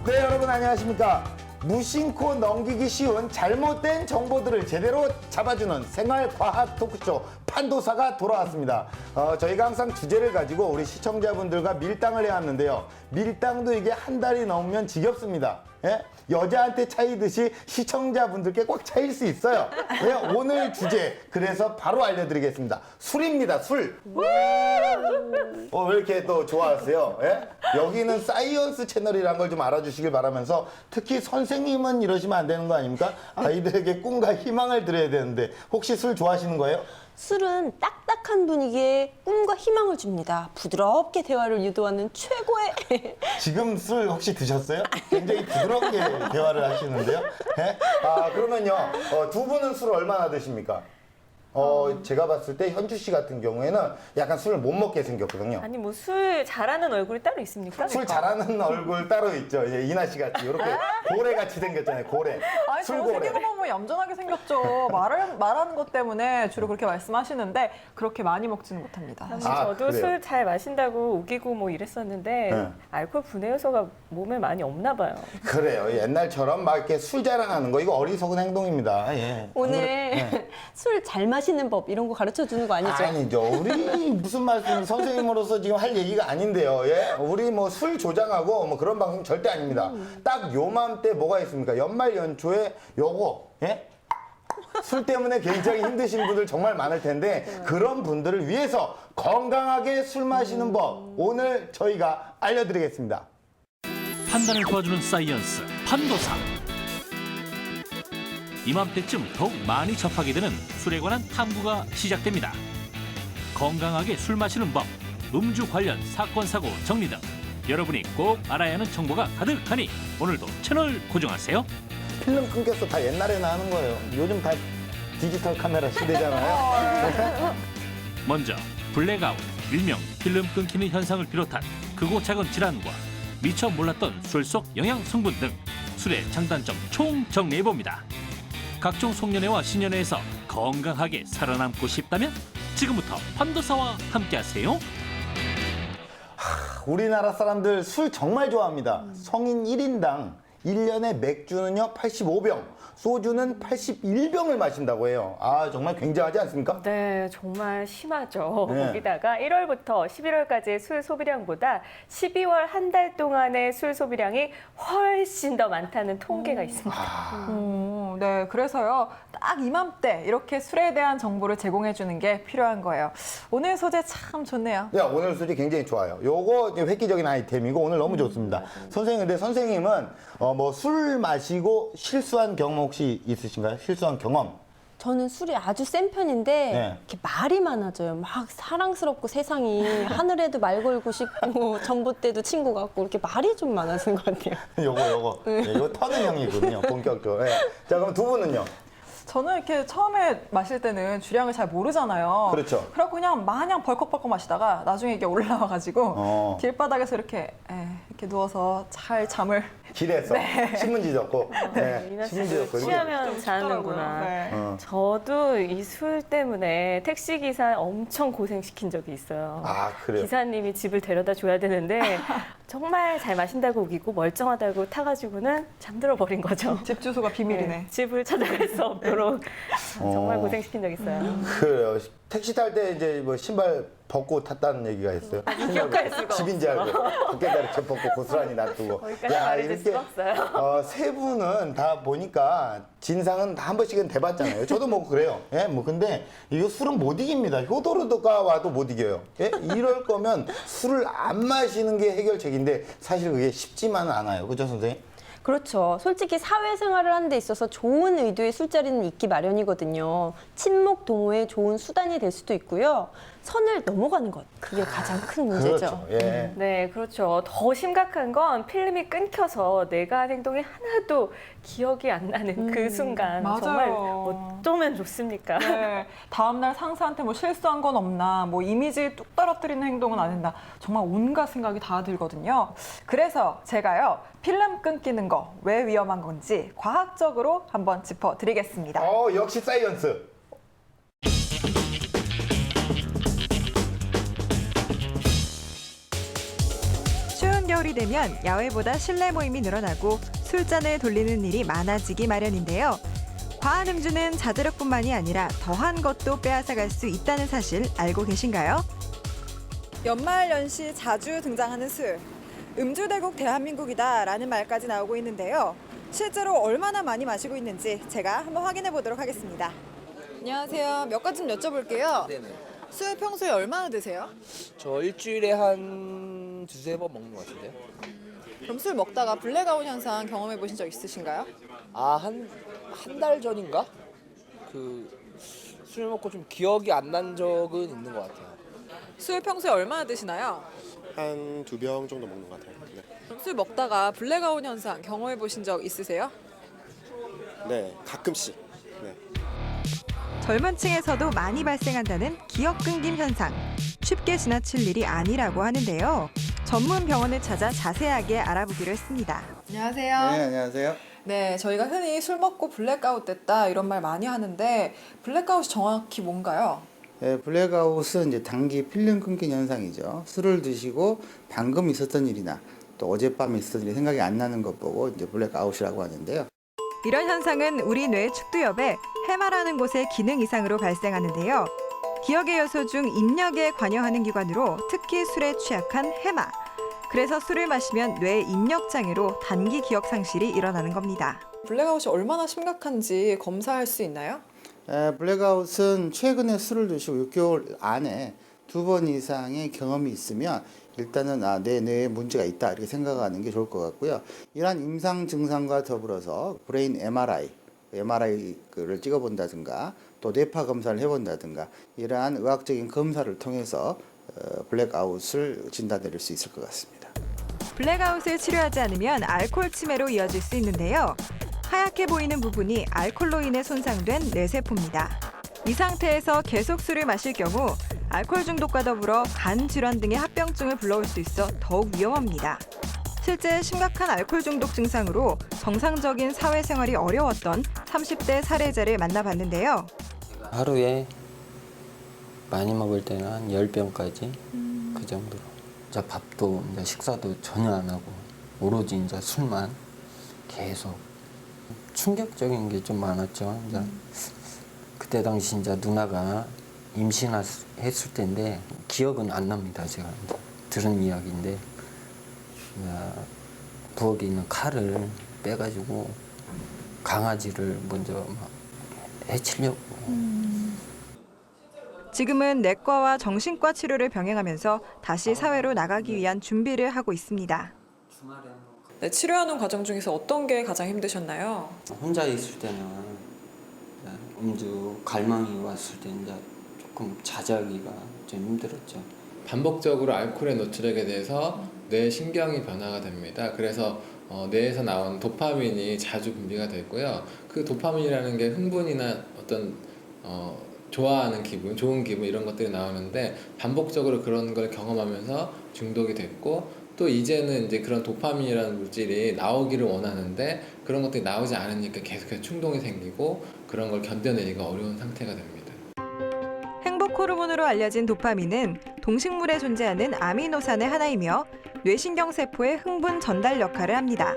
네, 여러분 안녕하십니까. 무심코 넘기기 쉬운 잘못된 정보들을 제대로 잡아주는 생활과학 토크쇼 판도사가 돌아왔습니다. 저희가 항상 주제를 가지고 우리 시청자분들과 밀당을 해왔는데요. 밀당도 이게 한 달이 넘으면 지겹습니다. 예? 여자한테 차이듯이 시청자분들께 꽉 차일 수 있어요. 왜? 오늘 주제 그래서 바로 알려드리겠습니다. 술입니다. 술. 왜 이렇게 또 좋아하세요? 예? 여기는 사이언스 채널이라는 걸 좀 알아주시길 바라면서 특히 선생님은 이러시면 안 되는 거 아닙니까? 아이들에게 꿈과 희망을 드려야 되는데 혹시 술 좋아하시는 거예요? 술은 딱딱한 분위기에 꿈과 희망을 줍니다. 부드럽게 대화를 유도하는 최고의 지금 술 혹시 드셨어요? 굉장히 부드럽게 대화를 하시는데요. 예? 그러면요. 두 분은 술 얼마나 드십니까? 제가 봤을 때 현주 씨 같은 경우에는 약간 술을 못 먹게 생겼거든요. 아니 뭐 술 잘하는 얼굴이 따로 있습니까? 술 잘하는 얼굴 따로 있죠. 예, 이나 씨 같이 이렇게 고래같이 생겼잖아요. 고래. 아니, 저 생긴 거 보면 얌전하게 생겼죠. 말하는 것 때문에 주로 그렇게 말씀하시는데 그렇게 많이 먹지는 못합니다. 저도 그래요? 술 잘 마신다고 우기고 뭐 이랬었는데 네. 알코올 분해 요소가 몸에 많이 없나 봐요. 그래요. 옛날처럼 막 이렇게 술 자랑하는 거 이거 어리석은 행동입니다. 예. 오늘 술 잘 마시는 법 이런 거 가르쳐 주는 거 아니죠? 아니죠. 우리 무슨 말씀 선생님으로서 지금 할 얘기가 아닌데요. 예? 우리 뭐 술 조장하고 뭐 그런 방송 절대 아닙니다. 딱 요맘때 뭐가 있습니까? 연말 연초에 요거 예? 술 때문에 굉장히 힘드신 분들 정말 많을 텐데 그런 분들을 위해서 건강하게 술 마시는 법 오늘 저희가 알려드리겠습니다. 판단을 도와주는 사이언스 판도사. 이맘때쯤 더욱 많이 접하게 되는 술에 관한 탐구가 시작됩니다. 건강하게 술 마시는 법, 음주 관련 사건 사고 정리 등 여러분이 꼭 알아야 하는 정보가 가득하니 오늘도 채널 고정하세요. 필름 끊겼어 다 옛날에 나오는 거예요. 요즘 다 디지털 카메라 시대잖아요. 먼저 블랙아웃, 일명 필름 끊기는 현상을 비롯한 크고 작은 질환과 미처 몰랐던 술 속 영양 성분 등 술의 장단점 총 정리해봅니다. 각종 송년회와 신년회에서 건강하게 살아남고 싶다면 지금부터 판도사와 함께하세요. 우리나라 사람들 술 정말 좋아합니다. 성인 1인당 1년에 맥주는요 85병, 소주는 81병을 마신다고 해요. 정말 굉장하지 않습니까? 네, 정말 심하죠. 네. 거기다가 1월부터 11월까지의 술 소비량보다 12월 한 달 동안의 술 소비량이 훨씬 더 많다는 통계가 있습니다. 네, 그래서요. 딱 이맘때 이렇게 술에 대한 정보를 제공해 주는 게 필요한 거예요. 오늘 소재 참 좋네요. 야, 오늘 술이 굉장히 좋아요. 요거 획기적인 아이템이고 오늘 너무 좋습니다. 선생님, 근데 선생님은 뭐 술 마시고 실수한 경험 혹시 있으신가요? 실수한 경험? 저는 술이 아주 센 편인데 네. 이렇게 말이 많아져요. 막 사랑스럽고 세상이 하늘에도 말 걸고 싶고 전봇대도 친구 같고 이렇게 말이 좀 많아지는 것 같아요. 요거. 예, 요거 터는 형이거든요. 본격적으로. 예. 자, 그럼 두 분은요? 저는 이렇게 처음에 마실 때는 주량을 잘 모르잖아요. 그렇죠. 그래서 그냥 마냥 벌컥벌컥 마시다가 나중에 이게 올라와가지고 길바닥에서 이렇게 누워서 잘 잠을 길에서 신문지 접고. 네. 신문지 접고. 이렇게. 취하면 자는구나. 네. 저도 이 술 때문에 택시 기사 엄청 고생시킨 적이 있어요. 그래요? 기사님이 집을 데려다 줘야 되는데 정말 잘 마신다고 우기고 멀쩡하다고 타가지고는 잠들어 버린 거죠. 집 주소가 비밀이네. 네, 집을 찾아갈 수 없도록 정말 고생시킨 적 있어요. 그래요. 택시 탈 때 이제 뭐 신발 벗고 탔다는 얘기가 있어요. 기억할 수가 집인지 알고 밖에다 이렇게 벗고 고스란히 놔두고. 거기까지 말해줄 수가 없어요. 세 분은 다 보니까 진상은 다 한 번씩은 돼봤잖아요. 저도 뭐 그래요. 예, 뭐 근데 이거 술은 못 이깁니다. 효도르가 와도 못 이겨요. 예? 이럴 거면 술을 안 마시는 게 해결책인데 사실 그게 쉽지만은 않아요. 그죠, 선생님? 그렇죠. 솔직히 사회생활을 하는 데 있어서 좋은 의도의 술자리는 있기 마련이거든요. 친목 동호의 좋은 수단이 될 수도 있고요. 선을 넘어가는 것, 그게 가장 큰 문제죠. 그렇죠. 예. 네, 그렇죠. 더 심각한 건 필름이 끊겨서 내가 한 행동이 하나도 기억이 안 나는 그 순간. 맞아요. 정말 어쩌면 좋습니까? 네, 다음날 상사한테 뭐 실수한 건 없나, 뭐 이미지 뚝 떨어뜨리는 행동은 안 했나, 정말 온갖 생각이 다 들거든요. 그래서 제가요, 필름 끊기는 거 왜 위험한 건지 과학적으로 한번 짚어드리겠습니다. 역시 사이언스. 추운 한겨울이 되면 야외보다 실내 모임이 늘어나고 술잔을 돌리는 일이 많아지기 마련인데요. 과한 음주는 자제력뿐만이 아니라 더한 것도 빼앗아갈 수 있다는 사실 알고 계신가요? 연말 연시 자주 등장하는 술. 음주대국 대한민국이다라는 말까지 나오고 있는데요. 실제로 얼마나 많이 마시고 있는지 제가 한번 확인해 보도록 하겠습니다. 안녕하세요. 몇 가지 좀 여쭤볼게요. 네네. 술 평소에 얼마나 드세요? 저 일주일에 한 두세 번 먹는 것 같은데요. 그럼 술 먹다가 블랙아웃 현상 경험해 보신 적 있으신가요? 한 달 전인가? 술 먹고 좀 기억이 안 난 적은 있는 것 같아요. 술 평소에 얼마나 드시나요? 한 2병 정도 먹는 것 같아요. 네. 그럼 술 먹다가 블랙아웃 현상 경험해 보신 적 있으세요? 네, 가끔씩. 네. 젊은 층에서도 많이 발생한다는 기억 끊김 현상. 쉽게 지나칠 일이 아니라고 하는데요. 전문 병원을 찾아 자세하게 알아보기로 했습니다. 안녕하세요. 네, 안녕하세요. 네, 저희가 흔히 술 먹고 블랙아웃 됐다 이런 말 많이 하는데 블랙아웃이 정확히 뭔가요? 네, 블랙아웃은 이제 단기 필름 끊긴 현상이죠. 술을 드시고 방금 있었던 일이나 또 어젯밤에 있었던 일이 생각이 안 나는 것 보고 이제 블랙아웃이라고 하는데요. 이런 현상은 우리 뇌 축두엽에 해마라는 곳의 기능 이상으로 발생하는데요. 기억의 요소 중 입력에 관여하는 기관으로 특히 술에 취약한 해마. 그래서 술을 마시면 뇌 입력 장애로 단기 기억 상실이 일어나는 겁니다. 블랙아웃이 얼마나 심각한지 검사할 수 있나요? 블랙아웃은 최근에 술을 드시고 6개월 안에 2번 이상의 경험이 있으면 일단은 내 뇌에 문제가 있다 이렇게 생각하는 게 좋을 것 같고요. 이러한 임상 증상과 더불어서 브레인 MRI를 찍어본다든가 또 뇌파 검사를 해본다든가 이러한 의학적인 검사를 통해서 블랙아웃을 진단드릴 수 있을 것 같습니다. 블랙아웃을 치료하지 않으면 알코올 치매로 이어질 수 있는데요. 하얗게 보이는 부분이 알코올로 인해 손상된 뇌세포입니다. 이 상태에서 계속 술을 마실 경우 알코올 중독과 더불어 간 질환 등의 합병증을 불러올 수 있어 더욱 위험합니다. 실제 심각한 알코올 중독 증상으로 정상적인 사회생활이 어려웠던 30대 사례자를 만나봤는데요. 하루에 많이 먹을 때는 한 10병까지 그 정도로. 이제 밥도 이제 식사도 전혀 안 하고 오로지 이제 술만 계속. 충격적인 게 좀 많았죠. 이제 그때 당시 이제 누나가 임신했을 때인데 기억은 안 납니다. 제가 들은 이야기인데 이제 부엌에 있는 칼을 빼가지고 강아지를 먼저 막 해치려고. 지금은 내과와 정신과 치료를 병행하면서 다시 사회로 나가기 위한 준비를 하고 있습니다. 네, 치료하는 과정 중에서 어떤 게 가장 힘드셨나요? 혼자 있을 때는 음주 갈망이 왔을 때 이제 조금 자제하기가 좀 힘들었죠. 반복적으로 알코올에 노출하게 돼서 뇌 신경이 변화가 됩니다. 그래서 뇌에서 나온 도파민이 자주 분비가 되고요. 그 도파민이라는 게 흥분이나 어떤 좋아하는 기분, 좋은 기분 이런 것들이 나오는데 반복적으로 그런 걸 경험하면서 중독이 됐고 또 이제는 이제 그런 도파민이라는 물질이 나오기를 원하는데 그런 것들이 나오지 않으니까 계속해서 충동이 생기고 그런 걸 견뎌내기가 어려운 상태가 됩니다. 행복 호르몬으로 알려진 도파민은 동식물에 존재하는 아미노산의 하나이며 뇌신경세포의 흥분 전달 역할을 합니다.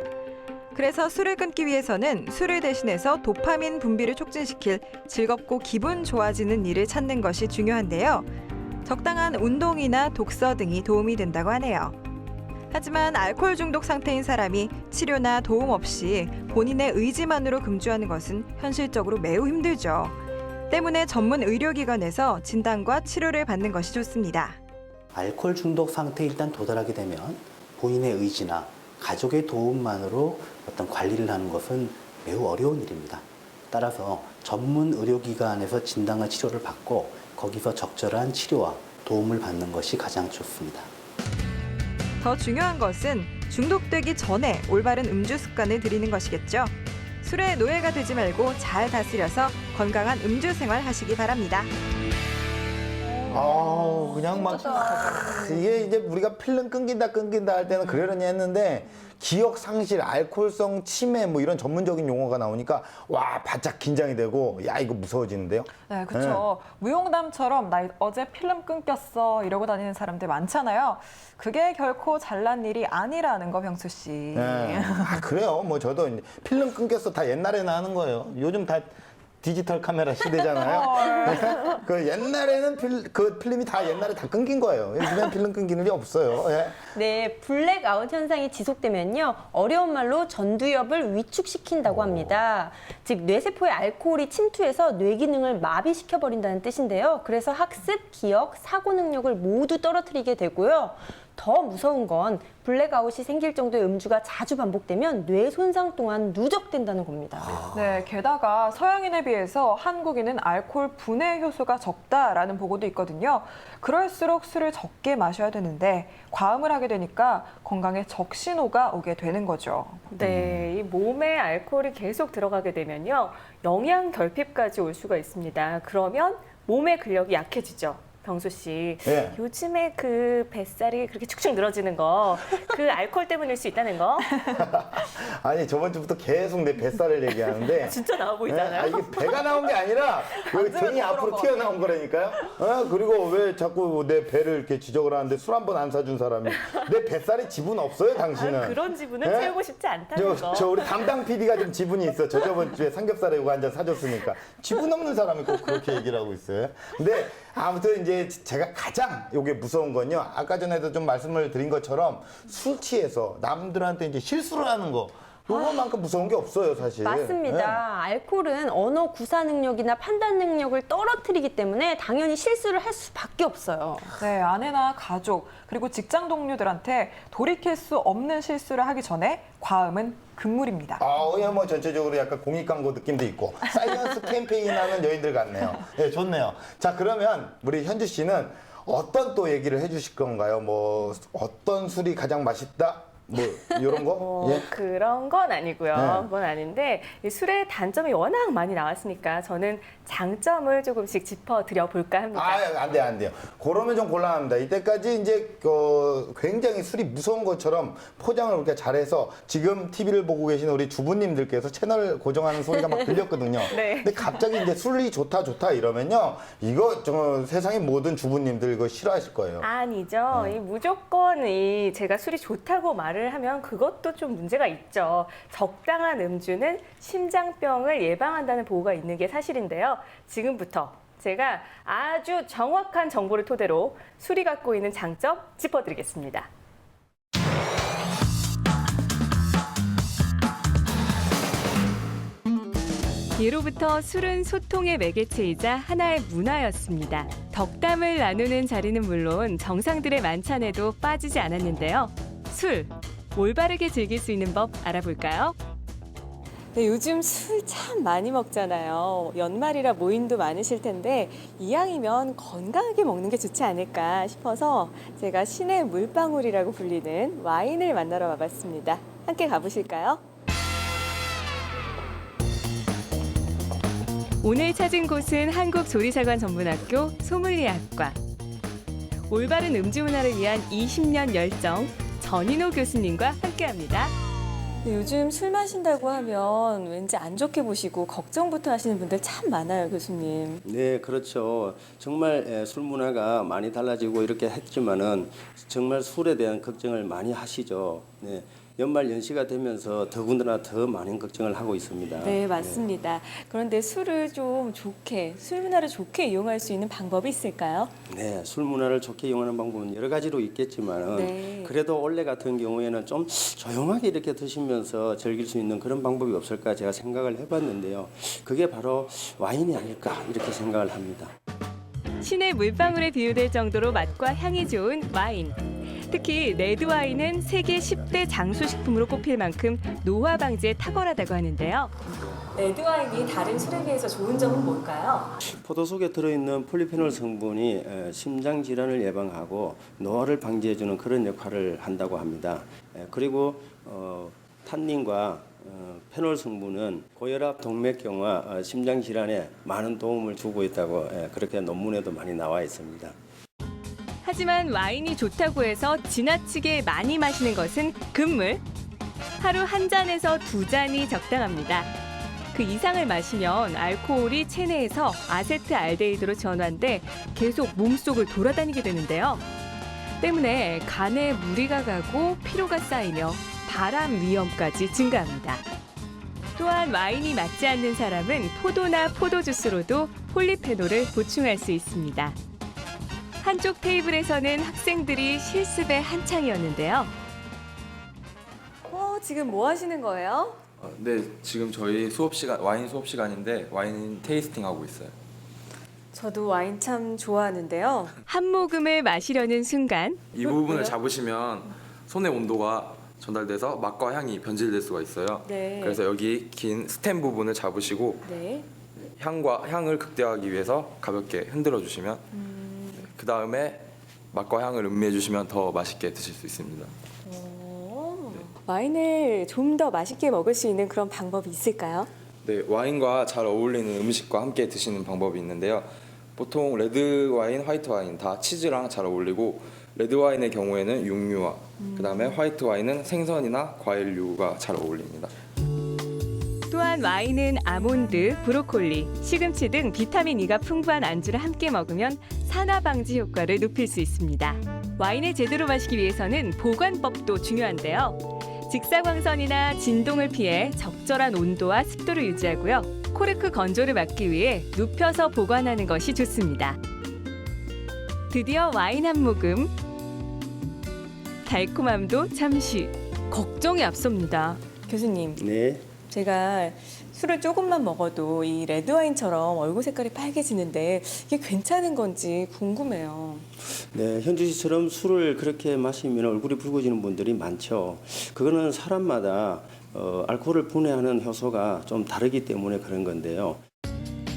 그래서 술을 끊기 위해서는 술을 대신해서 도파민 분비를 촉진시킬 즐겁고 기분 좋아지는 일을 찾는 것이 중요한데요. 적당한 운동이나 독서 등이 도움이 된다고 하네요. 하지만 알코올 중독 상태인 사람이 치료나 도움 없이 본인의 의지만으로 금주하는 것은 현실적으로 매우 힘들죠. 때문에 전문 의료기관에서 진단과 치료를 받는 것이 좋습니다. 알코올 중독 상태에 일단 도달하게 되면 본인의 의지나 가족의 도움만으로 어떤 관리를 하는 것은 매우 어려운 일입니다. 따라서 전문 의료기관에서 진단과 치료를 받고 거기서 적절한 치료와 도움을 받는 것이 가장 좋습니다. 더 중요한 것은 중독되기 전에 올바른 음주 습관을 들이는 것이겠죠. 술의 노예가 되지 말고 잘 다스려서 건강한 음주 생활 하시기 바랍니다. 그냥 막 이게 이제 우리가 필름 끊긴다 할 때는 그러려니 했는데 기억 상실, 알코올성 치매 뭐 이런 전문적인 용어가 나오니까 와 바짝 긴장이 되고 야 이거 무서워지는데요. 네, 그렇죠. 무용담처럼 나 어제 필름 끊겼어 이러고 다니는 사람들 많잖아요. 그게 결코 잘난 일이 아니라는 거, 병수 씨. 네. 그래요. 뭐 저도 이제 필름 끊겼어 다 옛날에나 하는 거예요. 요즘 다 디지털 카메라 시대잖아요. 그 옛날에는 필름이 다 옛날에 다 끊긴 거예요. 요즘엔 필름 끊기는 게 없어요. 예. 네, 블랙아웃 현상이 지속되면요, 어려운 말로 전두엽을 위축시킨다고 합니다. 즉 뇌세포의 알코올이 침투해서 뇌 기능을 마비시켜버린다는 뜻인데요. 그래서 학습, 기억, 사고 능력을 모두 떨어뜨리게 되고요. 더 무서운 건 블랙아웃이 생길 정도의 음주가 자주 반복되면 뇌 손상 또한 누적된다는 겁니다. 네, 게다가 서양인에 비해서 한국인은 알코올 분해 효소가 적다라는 보고도 있거든요. 그럴수록 술을 적게 마셔야 되는데 과음을 하게 되니까 건강에 적신호가 오게 되는 거죠. 네, 이 몸에 알코올이 계속 들어가게 되면요, 영양 결핍까지 올 수가 있습니다. 그러면 몸의 근력이 약해지죠. 병수 씨, 예. 요즘에 그 뱃살이 그렇게 축축 늘어지는 거, 그 알코올 때문일 수 있다는 거? 아니 저번 주부터 계속 내 뱃살을 얘기하는데 진짜 나와 보이잖아요. 이게 배가 나온 게 아니라 여기 등이 앞으로 튀어나온 거라니까요. 그리고 왜 자꾸 내 배를 이렇게 지적을 하는데 술 한 번 안 사준 사람이 내 뱃살에 지분 없어요, 당신은? 그런 지분은 예? 채우고 싶지 않다는 거. 저 우리 담당 PD가 좀 지분이 있어. 저번 주에 삼겹살에 이거 한 잔 사줬으니까. 지분 없는 사람이 꼭 그렇게 얘기를 하고 있어요. 근데 아무튼 이제 제가 가장 이게 무서운 건요. 아까 전에도 좀 말씀을 드린 것처럼 술 취해서 남들한테 이제 실수를 하는 거. 요거만큼 무서운 게 없어요, 사실. 맞습니다. 알코올은 언어 구사 능력이나 판단 능력을 떨어뜨리기 때문에 당연히 실수를 할 수밖에 없어요. 네, 아내나 가족, 그리고 직장 동료들한테 돌이킬 수 없는 실수를 하기 전에 과음은 금물입니다. 뭐 전체적으로 약간 공익 광고 느낌도 있고 사이언스 캠페인 하는 여인들 같네요. 네, 좋네요. 자, 그러면 우리 현주 씨는 어떤 또 얘기를 해주실 건가요? 뭐 어떤 술이 가장 맛있다? 뭐 이런 거? 예? 그런 건 아니고요. 네. 그건 아닌데 이 술의 단점이 워낙 많이 나왔으니까 저는 장점을 조금씩 짚어드려 볼까 합니다. 안 돼요. 그러면 좀 곤란합니다. 이때까지 이제 굉장히 술이 무서운 것처럼 포장을 그렇게 잘해서 지금 TV를 보고 계신 우리 주부님들께서 채널 고정하는 소리가 막 들렸거든요. 네. 근데 갑자기 이제 술이 좋다 이러면요, 이거 세상의 모든 주부님들 이거 싫어하실 거예요. 아니죠. 이 무조건 제가 술이 좋다고 말을 하면 그것도 좀 문제가 있죠. 적당한 음주는 심장병을 예방한다는 보고가 있는 게 사실인데요. 지금부터 제가 아주 정확한 정보를 토대로 술이 갖고 있는 장점 짚어드리겠습니다. 예로부터 술은 소통의 매개체이자 하나의 문화였습니다. 덕담을 나누는 자리는 물론 정상들의 만찬에도 빠지지 않았는데요. 술, 올바르게 즐길 수 있는 법 알아볼까요? 네, 요즘 술 참 많이 먹잖아요. 연말이라 모임도 많으실 텐데 이왕이면 건강하게 먹는 게 좋지 않을까 싶어서 제가 신의 물방울이라고 불리는 와인을 만나러 와봤습니다. 함께 가보실까요? 오늘 찾은 곳은 한국조리사관전문학교 소믈리에학과. 올바른 음주 문화를 위한 20년 열정, 전인호 교수님과 함께합니다. 요즘 술 마신다고 하면 왠지 안 좋게 보시고 걱정부터 하시는 분들 참 많아요, 교수님. 네, 그렇죠. 정말 술 문화가 많이 달라지고 이렇게 했지만은 정말 술에 대한 걱정을 많이 하시죠. 네. 연말 연시가 되면서 더군다나 더 많은 걱정을 하고 있습니다. 네, 맞습니다. 그런데 술을 좀 좋게, 술 문화를 좋게 이용할 수 있는 방법이 있을까요? 네, 술 문화를 좋게 이용하는 방법은 여러 가지로 있겠지만은 네. 그래도 원래 같은 경우에는 좀 조용하게 이렇게 드시면서 즐길 수 있는 그런 방법이 없을까 제가 생각을 해봤는데요. 그게 바로 와인이 아닐까 이렇게 생각을 합니다. 신의 물방울에 비유될 정도로 맛과 향이 좋은 와인. 특히 레드와인은 세계 10대 장수식품으로 꼽힐 만큼 노화 방지에 탁월하다고 하는데요. 레드와인이 다른 술에 비해서 좋은 점은 뭘까요? 포도 속에 들어있는 폴리페놀 성분이 심장 질환을 예방하고 노화를 방지해주는 그런 역할을 한다고 합니다. 그리고 탄닌과 페놀 성분은 고혈압, 동맥경화, 심장 질환에 많은 도움을 주고 있다고 그렇게 논문에도 많이 나와 있습니다. 하지만 와인이 좋다고 해서 지나치게 많이 마시는 것은 금물. 하루 한 잔에서 2잔이 적당합니다. 그 이상을 마시면 알코올이 체내에서 아세트알데히드로 전환돼 계속 몸속을 돌아다니게 되는데요. 때문에 간에 무리가 가고 피로가 쌓이며 발암 위험까지 증가합니다. 또한 와인이 맞지 않는 사람은 포도나 포도주스로도 폴리페놀을 보충할 수 있습니다. 한쪽 테이블에서는 학생들이 실습에 한창이었는데요. 지금 뭐 하시는 거예요? 네, 지금 저희 수업 시간 와인 수업 시간인데 와인 테이스팅 하고 있어요. 저도 와인 참 좋아하는데요. 한 모금을 마시려는 순간 이 부분을 잡으시면 손의 온도가 전달돼서 맛과 향이 변질될 수가 있어요. 네. 그래서 여기 긴 스템 부분을 잡으시고 네. 향을 극대화하기 위해서 가볍게 흔들어 주시면 그 다음에 맛과 향을 음미해 주시면 더 맛있게 드실 수 있습니다. 와인을 좀 더 맛있게 먹을 수 있는 그런 방법이 있을까요? 네, 와인과 잘 어울리는 음식과 함께 드시는 방법이 있는데요. 보통 레드 와인, 화이트 와인 다 치즈랑 잘 어울리고 레드 와인의 경우에는 육류와 그다음에 화이트 와인은 생선이나 과일류가 잘 어울립니다. 또한 와인은 아몬드, 브로콜리, 시금치 등 비타민 E가 풍부한 안주를 함께 먹으면 산화 방지 효과를 높일 수 있습니다. 와인을 제대로 마시기 위해서는 보관법도 중요한데요. 직사광선이나 진동을 피해 적절한 온도와 습도를 유지하고요. 코르크 건조를 막기 위해 눕혀서 보관하는 것이 좋습니다. 드디어 와인 한 모금. 달콤함도 잠시 걱정이 앞섭니다. 교수님, 네. 제가 술을 조금만 먹어도 이 레드와인처럼 얼굴 색깔이 빨개지는데 이게 괜찮은 건지 궁금해요. 네, 현주 씨처럼 술을 그렇게 마시면 얼굴이 붉어지는 분들이 많죠. 그거는 사람마다 알코올을 분해하는 효소가 좀 다르기 때문에 그런 건데요.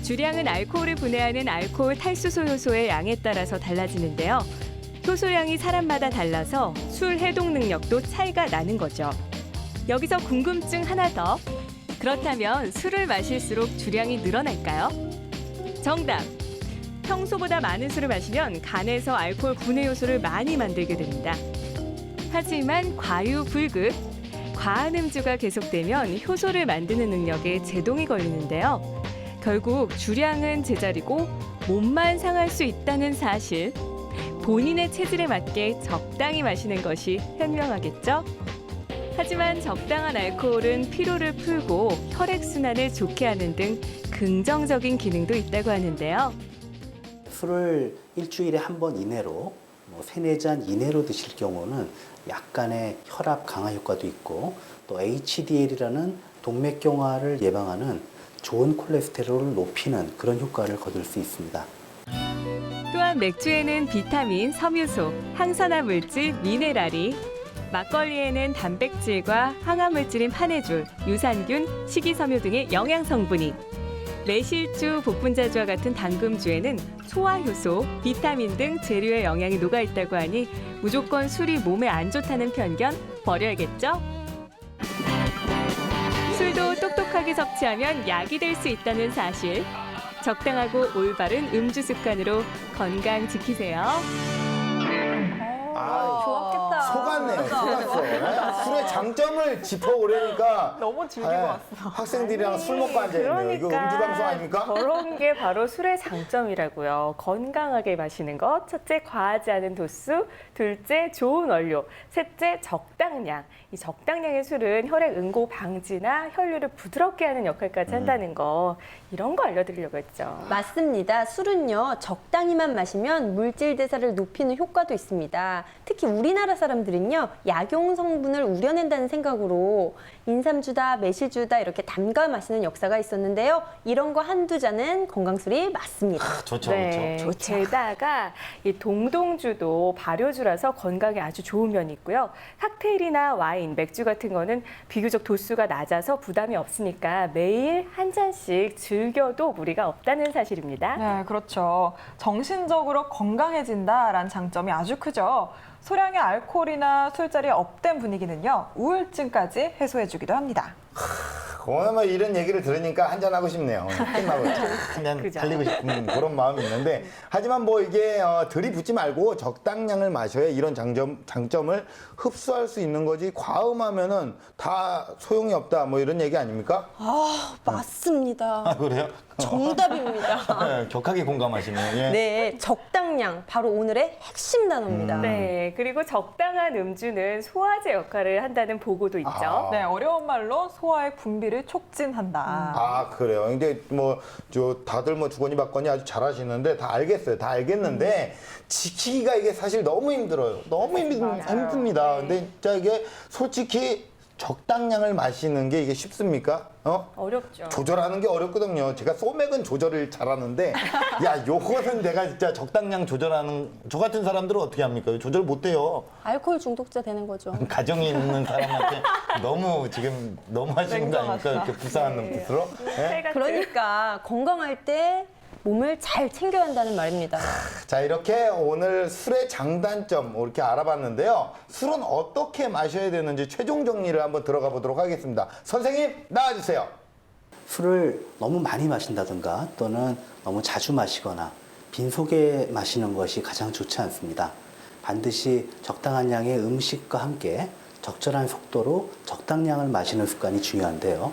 주량은 알코올을 분해하는 알코올 탈수소 효소의 양에 따라서 달라지는데요. 효소량이 사람마다 달라서 술 해독 능력도 차이가 나는 거죠. 여기서 궁금증 하나 더. 그렇다면 술을 마실수록 주량이 늘어날까요? 정답! 평소보다 많은 술을 마시면 간에서 알코올 분해 효소를 많이 만들게 됩니다. 하지만 과유불급, 과한 음주가 계속되면 효소를 만드는 능력에 제동이 걸리는데요. 결국 주량은 제자리고 몸만 상할 수 있다는 사실. 본인의 체질에 맞게 적당히 마시는 것이 현명하겠죠? 하지만 적당한 알코올은 피로를 풀고 혈액순환을 좋게 하는 등 긍정적인 기능도 있다고 하는데요. 술을 일주일에 한 번 이내로 3-4잔 이내로 드실 경우는 약간의 혈압 강화 효과도 있고 또 HDL이라는 동맥경화를 예방하는 좋은 콜레스테롤을 높이는 그런 효과를 거둘 수 있습니다. 또한 맥주에는 비타민, 섬유소, 항산화 물질, 미네랄이, 막걸리에는 단백질과 항암 물질인 판해줄, 유산균, 식이섬유 등의 영양 성분이, 매실주, 복분자주와 같은 당금주에는 소화 효소, 비타민 등 재료의 영양이 녹아 있다고 하니 무조건 술이 몸에 안 좋다는 편견 버려야겠죠? 술도 똑똑하게 섭취하면 약이 될 수 있다는 사실. 적당하고 올바른 음주 습관으로 건강 지키세요. 좋았겠다. 속았네요. 속았어. 술의 장점을 짚어오려니까 너무 즐기고 왔어. 학생들이랑 술 먹고 앉아있네요. 이거 음주 방송 아닙니까? 그런 게 바로 술의 장점이라고요. 건강하게 마시는 것. 첫째, 과하지 않은 도수. 둘째, 좋은 원료. 셋째, 적당량. 이 적당량의 술은 혈액 응고 방지나 혈류를 부드럽게 하는 역할까지 한다는 거. 이런 거 알려드리려고 했죠. 맞습니다. 술은요, 적당히만 마시면 물질 대사를 높이는 효과도 있습니다. 특히 우리나라 사람들은요, 약용 성분을 우려낸다는 생각으로 인삼주다, 매실주다 이렇게 담가 마시는 역사가 있었는데요. 이런 거 한두 잔은 건강술이 맞습니다. 좋죠, 좋죠. 게다가 이 동동주도 발효주라서 건강에 아주 좋은 면이 있고요. 칵테일이나 와인, 맥주 같은 거는 비교적 도수가 낮아서 부담이 없으니까 매일 한 잔씩 즐겨도 무리가 없다는 사실입니다. 네, 그렇죠. 정신적으로 건강해진다라는 장점이 아주 크죠. 소량의 알코올이나 술자리의 업된 분위기는요, 우울증까지 해소해주기도 합니다. 오늘 뭐 이런 얘기를 들으니까 한잔 하고 싶네요. 끝나고 한잔 달리고 싶은 그런 마음이 있는데, 하지만 뭐 이게 들이붓지 말고 적당량을 마셔야 이런 장점을 흡수할 수 있는 거지, 과음하면은 다 소용이 없다, 뭐 이런 얘기 아닙니까? 아, 맞습니다. 아, 그래요? 정답입니다. 격하게 공감하시네요. 예. 네, 적당량 바로 오늘의 핵심 단어입니다. 네, 그리고 적당한 음주는 소화제 역할을 한다는 보고도 있죠. 네, 어려운 말로 소화의 분비를 촉진한다. 아, 그래요. 근데 뭐 다들 뭐 주거니 받거니 아주 잘하시는데 다 알겠어요. 다 알겠는데 지키기가 이게 사실 너무 힘들어요. 너무 힘듭니다. 근데 진짜 이게 솔직히 적당량을 마시는 게 이게 쉽습니까? 어렵죠. 조절하는 게 어렵거든요. 제가 소맥은 조절을 잘하는데, 야, 요거는 내가 진짜 적당량 조절하는, 저 같은 사람들은 어떻게 합니까? 조절 못 해요. 알코올 중독자 되는 거죠. 가정이 있는 사람한테 너무 하시는 거 아닙니까? 이렇게 불쌍한 눈빛으로. 네? 그러니까 건강할 때 몸을 잘 챙겨야 한다는 말입니다. 자, 이렇게 오늘 술의 장단점 이렇게 알아봤는데요. 술은 어떻게 마셔야 되는지 최종 정리를 한번 들어가 보도록 하겠습니다. 선생님, 나와주세요. 술을 너무 많이 마신다든가 또는 너무 자주 마시거나 빈속에 마시는 것이 가장 좋지 않습니다. 반드시 적당한 양의 음식과 함께 적절한 속도로 적당량을 마시는 습관이 중요한데요.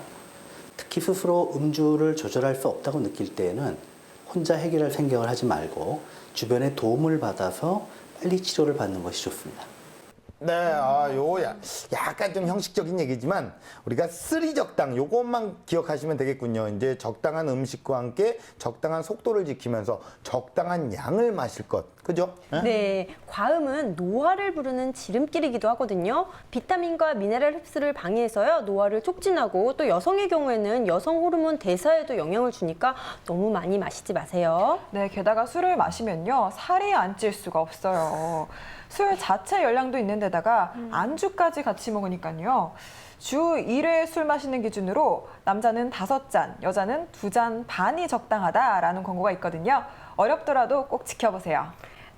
특히 스스로 음주를 조절할 수 없다고 느낄 때에는 혼자 해결할 생각을 하지 말고 주변의 도움을 받아서 빨리 치료를 받는 것이 좋습니다. 네, 요거 약간 좀 형식적인 얘기지만 우리가 쓰리 적당 요것만 기억하시면 되겠군요. 이제 적당한 음식과 함께 적당한 속도를 지키면서 적당한 양을 마실 것. 그죠? 네, 과음은 노화를 부르는 지름길이기도 하거든요. 비타민과 미네랄 흡수를 방해해서요, 노화를 촉진하고 또 여성의 경우에는 여성 호르몬 대사에도 영향을 주니까 너무 많이 마시지 마세요. 네, 게다가 술을 마시면요, 살이 안 찔 수가 없어요. 술 자체 열량도 있는 데다가 안주까지 같이 먹으니까요. 주 1회 술 마시는 기준으로 남자는 5잔, 여자는 2잔 반이 적당하다라는 권고가 있거든요. 어렵더라도 꼭 지켜보세요.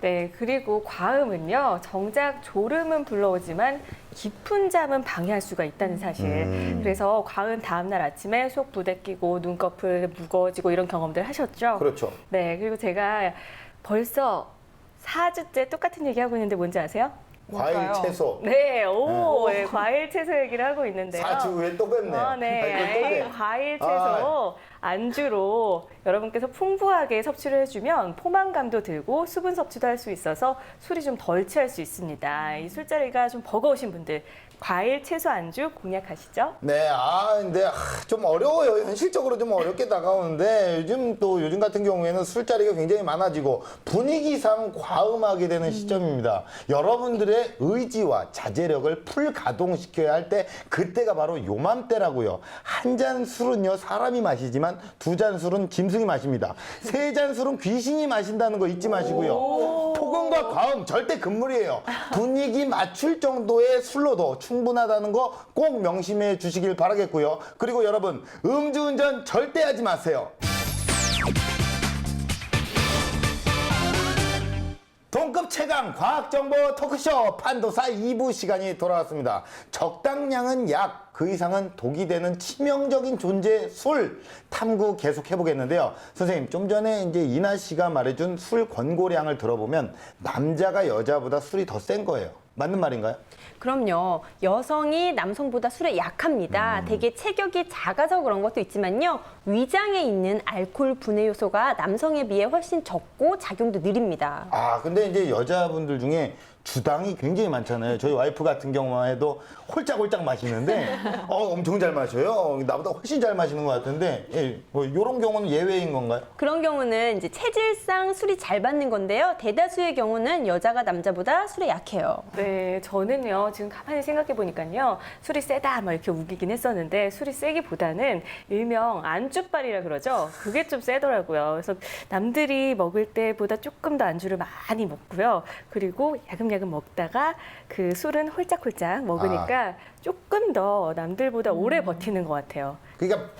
네, 그리고 과음은요, 정작 졸음은 불러오지만 깊은 잠은 방해할 수가 있다는 사실. 그래서 과음 다음날 아침에 속 부대끼고 눈꺼풀 무거워지고 이런 경험들 하셨죠? 그렇죠. 네, 그리고 제가 벌써 4주째 똑같은 얘기 하고 있는데 뭔지 아세요? 과일, 뭘까요? 채소. 네, 네, 과일, 채소 얘기를 하고 있는데요. 4주 후에 또 뵙네요. 네, 과일, 채소, 안주로 여러분께서 풍부하게 섭취를 해주면 포만감도 들고 수분 섭취도 할 수 있어서 술이 좀 덜 취할 수 있습니다. 이 술자리가 좀 버거우신 분들, 과일, 채소, 안주 공략하시죠? 네, 근데 좀 어려워요. 현실적으로 좀 어렵게 다가오는데 요즘 같은 경우에는 술자리가 굉장히 많아지고 분위기상 과음하게 되는 시점입니다. 여러분들의 의지와 자제력을 풀 가동시켜야 할 때 그때가 바로 요맘때라고요. 한 잔 술은요, 사람이 마시지만 2잔 술은 짐승이 마십니다. 3잔 술은 귀신이 마신다는 거 잊지 마시고요. 폭언과 과음 절대 금물이에요. 분위기 맞출 정도의 술로도 충분하다는 거 꼭 명심해 주시길 바라겠고요. 그리고 여러분, 음주운전 절대 하지 마세요. 동급 최강 과학정보 토크쇼 판도사 2부 시간이 돌아왔습니다. 적당량은 약, 그 이상은 독이 되는 치명적인 존재 술 탐구 계속 해보겠는데요. 선생님, 좀 전에 이제 이나 씨가 말해준 술 권고량을 들어보면 남자가 여자보다 술이 더 센 거예요. 맞는 말인가요? 그럼요. 여성이 남성보다 술에 약합니다. 되게 체격이 작아서 그런 것도 있지만요. 위장에 있는 알코올 분해 요소가 남성에 비해 훨씬 적고 작용도 느립니다. 근데 이제 여자분들 중에 주당이 굉장히 많잖아요. 저희 와이프 같은 경우만 해도 홀짝홀짝 마시는데 엄청 잘 마셔요. 나보다 훨씬 잘 마시는 것 같은데 뭐 이런 경우는 예외인 건가요? 그런 경우는 이제 체질상 술이 잘 받는 건데요. 대다수의 경우는 여자가 남자보다 술에 약해요. 네, 저는요, 지금 가만히 생각해 보니까요, 술이 세다 막 이렇게 우기긴 했었는데 술이 세기보다는 일명 안주빨이라 그러죠. 그게 좀 세더라고요. 그래서 남들이 먹을 때보다 조금 더 안주를 많이 먹고요. 그리고 야금야금 먹다가 그 술은 홀짝홀짝 먹으니까 조금 더 남들보다 오래 버티는 것 같아요. 그러니까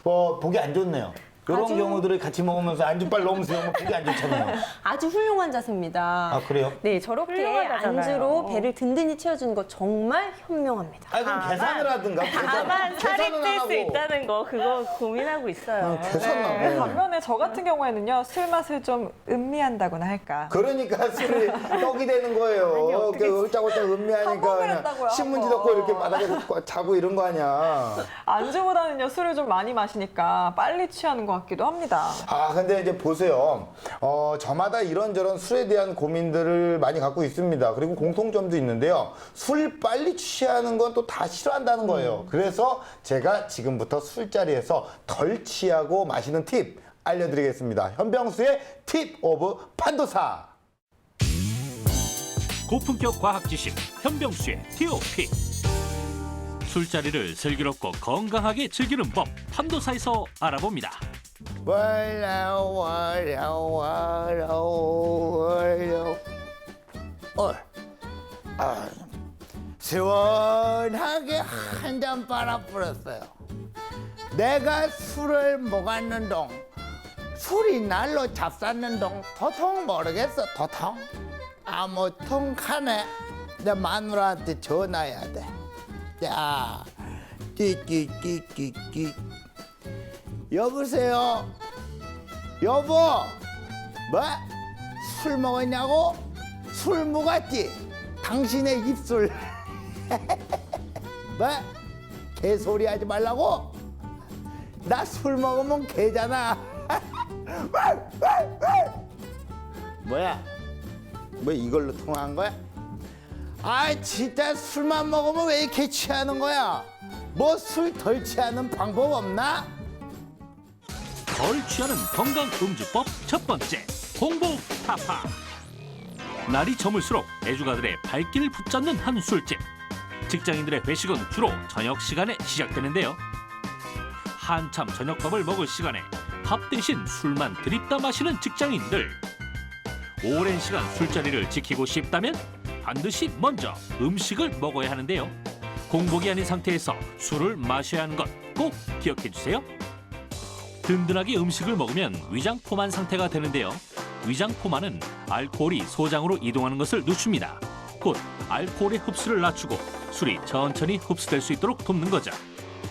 뭐 보기 안 좋네요. 그런 아주- 경우들을 같이 먹으면서 안주빨 너무 세우면 그게 안 좋잖아요. 아주 훌륭한 자세입니다. 아, 그래요? 네, 저렇게 훌륭하다잖아요. 안주로 배를 든든히 채워주는 거 정말 현명합니다. 아, 그럼 계산을 하든가. 다만 살이 계산은 안 찔 수 하고. 있다는 거 그거 고민하고 있어요. 계산은 반면에 저 같은 경우에는요, 술 맛을 좀 음미한다고나 할까. 그러니까 술이 떡이 되는 거예요. 어떻게 홀짝홀짝 음미하니까 한번 그냥 그랬다고요, 신문지 한번. 덮고 이렇게 바닥에 자고 이런 거 아니야. 안주보다는요, 술을 좀 많이 마시니까 빨리 취하는 것 같기도 합니다. 아, 근데 이제 보세요. 저마다 이런저런 술에 대한 고민들을 많이 갖고 있습니다. 그리고 공통점도 있는데요. 술 빨리 취하는 건 또 다 싫어한다는 거예요. 그래서 제가 지금부터 술자리에서 덜 취하고 마시는 팁 알려드리겠습니다. 현병수의 팁 오브 판도사. 고품격 과학 지식 현병수의 TOP. 술자리를 슬기롭고 건강하게 즐기는 법 판도사에서 알아봅니다. 시원하게 한 잔 빨아버렸어요. 내가 술을 먹었는 동 술이 날로 잡쌌는 동 도통 모르겠어. 도통 아무튼 간에 내 마누라한테 전화해야 돼. 자, 끼끼끼끼끼. 여보세요. 여보, 뭐? 술 먹었냐고? 술 먹었지? 당신의 입술. 뭐? 개소리 하지 말라고? 나 술 먹으면 개잖아. 뭐야? 뭐 이걸로 통화한 거야? 아, 진짜 술만 먹으면 왜 이렇게 취하는 거야? 뭐 술 덜 취하는 방법 없나? 덜 취하는 건강 음주법 첫 번째, 공복 타파. 날이 저물수록 애주가들의 발길을 붙잡는 한 술집. 직장인들의 회식은 주로 저녁 시간에 시작되는데요. 한참 저녁밥을 먹을 시간에 밥 대신 술만 드립다 마시는 직장인들. 오랜 시간 술자리를 지키고 싶다면 반드시 먼저 음식을 먹어야 하는데요. 공복이 아닌 상태에서 술을 마셔야 하는 것 꼭 기억해 주세요. 든든하게 음식을 먹으면 위장 포만 상태가 되는데요. 위장 포만은 알코올이 소장으로 이동하는 것을 늦춥니다. 곧 알코올의 흡수를 낮추고 술이 천천히 흡수될 수 있도록 돕는 거죠.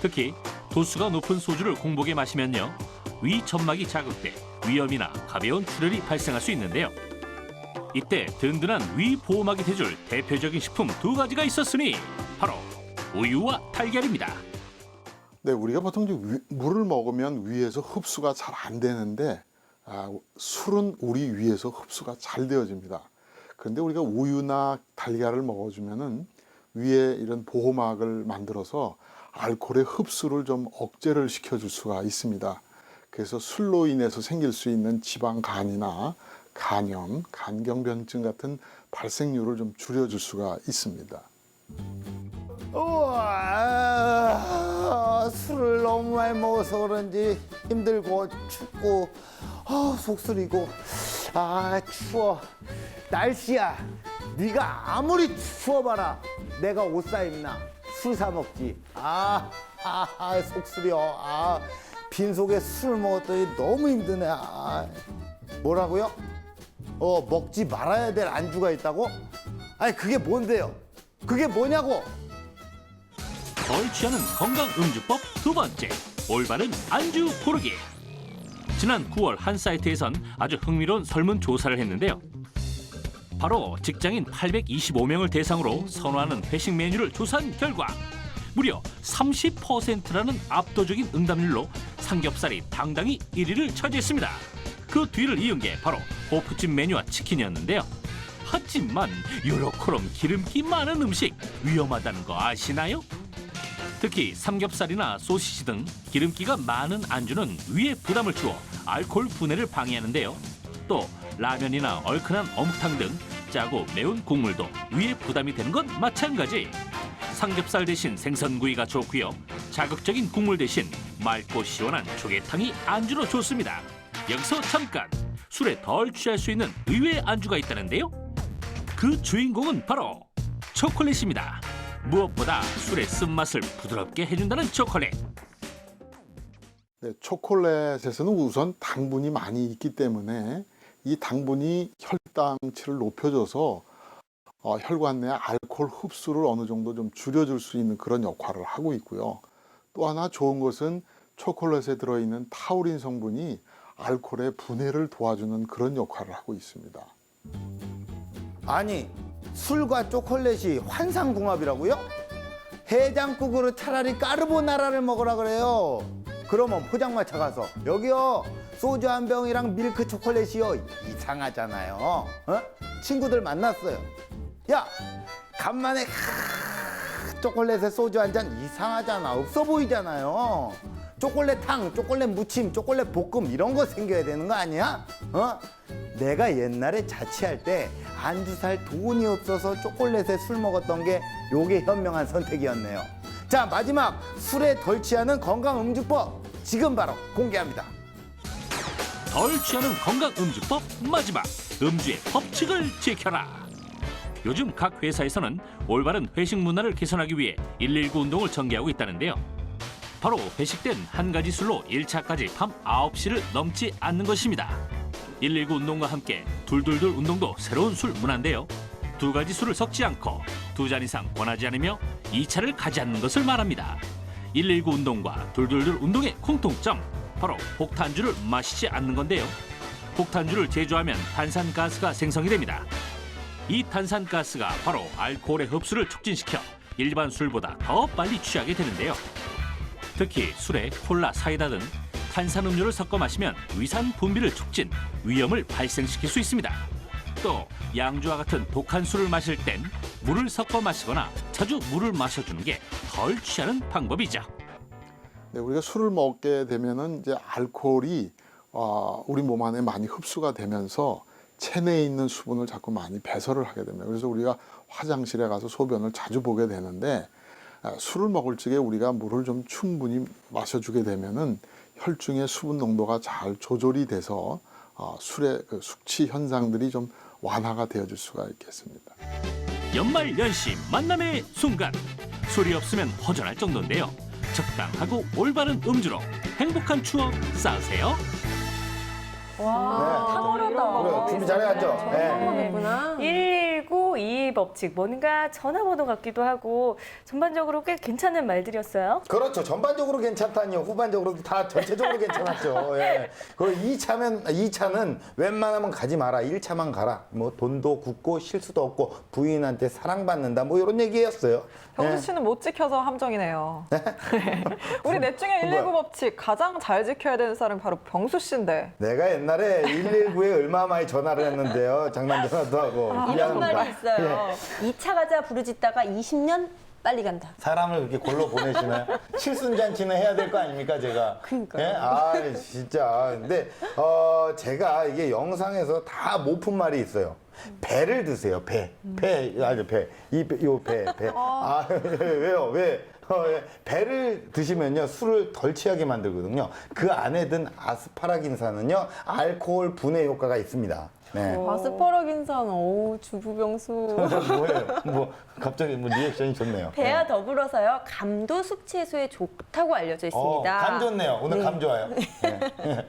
특히 도수가 높은 소주를 공복에 마시면요, 위 점막이 자극돼 위염이나 가벼운 출혈이 발생할 수 있는데요. 이때 든든한 위 보호막이 돼줄 대표적인 식품 두 가지가 있었으니 바로 우유와 달걀입니다. 네, 우리가 보통 이제 물을 먹으면 위에서 흡수가 잘 안 되는데 술은 우리 위에서 흡수가 잘 되어집니다. 그런데 우리가 우유나 달걀을 먹어주면은 위에 이런 보호막을 만들어서 알코올의 흡수를 좀 억제를 시켜줄 수가 있습니다. 그래서 술로 인해서 생길 수 있는 지방간이나 간염, 간경변증 같은 발생률을 좀 줄여줄 수가 있습니다. 우와, 술을 너무 많이 먹어서 그런지 힘들고 춥고 속쓰리고 추워. 날씨야, 네가 아무리 추워봐라, 내가 옷 사 입나 술 사 먹지. 속쓰려. 빈속에 술 먹었더니 너무 힘드네. 뭐라고요? 먹지 말아야 될 안주가 있다고? 아니, 그게 뭔데요? 그게 뭐냐고? 덜 취하는 건강 음주법 두 번째, 올바른 안주 고르기. 지난 9월 한 사이트에선 아주 흥미로운 설문조사를 했는데요. 바로 직장인 825명을 대상으로 선호하는 회식 메뉴를 조사한 결과 무려 30%라는 압도적인 응답률로 삼겹살이 당당히 1위를 차지했습니다. 그 뒤를 이은 게 바로 호프집 메뉴와 치킨이었는데요. 하지만 요렇게럼 기름기 많은 음식 위험하다는 거 아시나요? 특히 삼겹살이나 소시지 등 기름기가 많은 안주는 위에 부담을 주어 알코올 분해를 방해하는데요. 또 라면이나 얼큰한 어묵탕 등 짜고 매운 국물도 위에 부담이 되는 건 마찬가지. 삼겹살 대신 생선구이가 좋고요. 자극적인 국물 대신 맑고 시원한 조개탕이 안주로 좋습니다. 여기서 잠깐, 술에 덜 취할 수 있는 의외의 안주가 있다는데요. 그 주인공은 바로 초콜릿입니다. 무엇보다 술의 쓴맛을 부드럽게 해준다는 초콜릿. 네, 초콜릿에서는 우선 당분이 많이 있기 때문에 이 당분이 혈당치를 높여줘서 혈관 내 알코올 흡수를 어느 정도 좀 줄여줄 수 있는 그런 역할을 하고 있고요. 또 하나 좋은 것은 초콜릿에 들어있는 타우린 성분이 알코올의 분해를 도와주는 그런 역할을 하고 있습니다. 아니, 술과 초콜릿이 환상궁합이라고요? 해장국으로 차라리 까르보나라를 먹으라 그래요. 그러면 포장마차 가서 여기요, 소주 한 병이랑 밀크 초콜릿이요. 이상하잖아요. 친구들 만났어요. 야, 간만에 초콜릿에 소주 한 잔 이상하잖아. 없어 보이잖아요. 초콜릿탕, 초콜릿 무침, 초콜릿 볶음 이런 거 생겨야 되는 거 아니야? 내가 옛날에 자취할 때 안주 살 돈이 없어서 초콜릿에 술 먹었던 게 요게 현명한 선택이었네요. 자, 마지막 술에 덜 취하는 건강 음주법 지금 바로 공개합니다. 덜 취하는 건강 음주법 마지막 음주의 법칙을 지켜라. 요즘 각 회사에서는 올바른 회식 문화를 개선하기 위해 119 운동을 전개하고 있다는데요. 바로 회식된 한 가지 술로 1차까지 밤 9시를 넘지 않는 것입니다. 119 운동과 함께 둘둘둘 운동도 새로운 술 문화인데요. 두 가지 술을 섞지 않고 2잔 이상 권하지 않으며 2차를 가지 않는 것을 말합니다. 119 운동과 둘둘둘 운동의 공통점, 바로 폭탄주를 마시지 않는 건데요. 폭탄주를 제조하면 탄산가스가 생성이 됩니다. 이 탄산가스가 바로 알코올의 흡수를 촉진시켜 일반 술보다 더 빨리 취하게 되는데요. 특히 술에 콜라, 사이다 등 탄산음료를 섞어 마시면 위산 분비를 촉진, 위염을 발생시킬 수 있습니다. 또 양주와 같은 독한 술을 마실 땐 물을 섞어 마시거나 자주 물을 마셔주는 게 덜 취하는 방법이죠. 네, 우리가 술을 먹게 되면은 이제 알코올이 우리 몸 안에 많이 흡수가 되면서 체내에 있는 수분을 자꾸 많이 배설을 하게 됩니다. 그래서 우리가 화장실에 가서 소변을 자주 보게 되는데, 술을 먹을 적에 우리가 물을 좀 충분히 마셔주게 되면은 혈중의 수분 농도가 잘 조절이 돼서 술의 그 숙취 현상들이 좀 완화가 되어줄 수가 있겠습니다. 연말 연시 만남의 순간, 술이 없으면 허전할 정도인데요. 적당하고 올바른 음주로 행복한 추억 쌓으세요. 와, 탁월하다. 그래요, 준비 잘해왔죠? 네. 119 이의 법칙, 뭔가 전화번호 같기도 하고 전반적으로 꽤 괜찮은 말들이었어요. 그렇죠. 전반적으로 괜찮다니요. 후반적으로도 다 전체적으로 괜찮았죠. 예. 그 2차는 웬만하면 가지 마라. 1차만 가라. 뭐 돈도 굳고 실수도 없고 부인한테 사랑받는다. 뭐 이런 얘기였어요. 병수 씨는 못 지켜서 함정이네요. 우리 넷 중에 119 법칙 가장 잘 지켜야 되는 사람이 바로 병수 씨인데. 내가 옛날에 119에 얼마 많이 전화를 했는데요. 장난 전화도 하고. 이런 미안합니다. 말이 있어요. 2차 가자 부르짖다가 20년 빨리 간다. 사람을 그렇게 골로 보내시나요? 칠순잔치는 해야 될 거 아닙니까, 제가? 그러니까요. 예? 아, 진짜. 근데 제가 이게 영상에서 다 못 푼 말이 있어요. 배를 드세요, 배. 아주 배. 요 배. 아, 왜요? 왜? 배를 드시면요, 술을 덜 취하게 만들거든요. 그 안에 든 아스파라긴산은요, 알코올 분해 효과가 있습니다. 네. 아스파라긴산, 오, 주부병수. 뭐예요? 뭐, 갑자기 뭐 리액션이 좋네요. 배와 더불어서요, 감도 숙취 해소에 좋다고 알려져 있습니다. 감 좋네요. 오늘 감 좋아요. 네.